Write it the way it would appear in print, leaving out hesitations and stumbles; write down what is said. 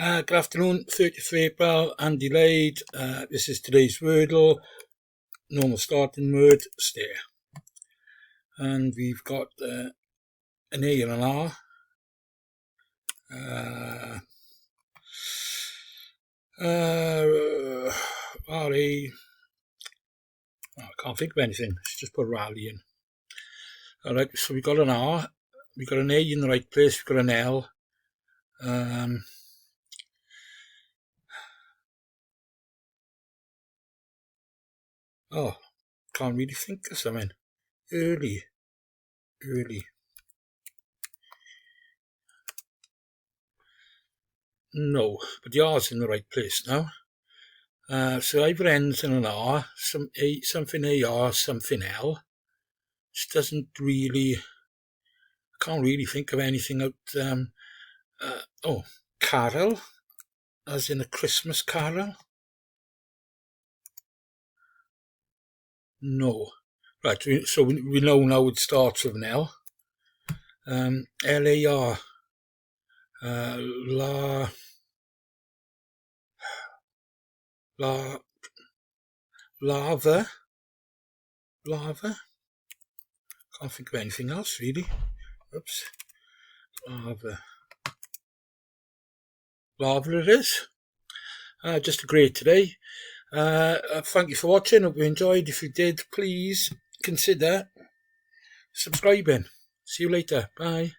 Good afternoon, 30th of April, Andy Lade. This is today's Wordle. Normal starting word, stare. And we've got an A and an R. R-A. I can't think of anything. Let's just put rally in. Alright, so we got an R. We got an A in the right place. We got an L. Can't really think of something. Early. No, but the R's in the right place now. So either ends in an R, something AR, something L. Just doesn't really, I can't really think of anything out. Carol, as in a Christmas carol. No. Right, so we know now it starts with an L. L-A-R. Lava. Can't think of anything else really. Oops. Lava it is. Just a great today. Thank you for watching. Hope you enjoyed. If you did, please consider subscribing. See you later. Bye.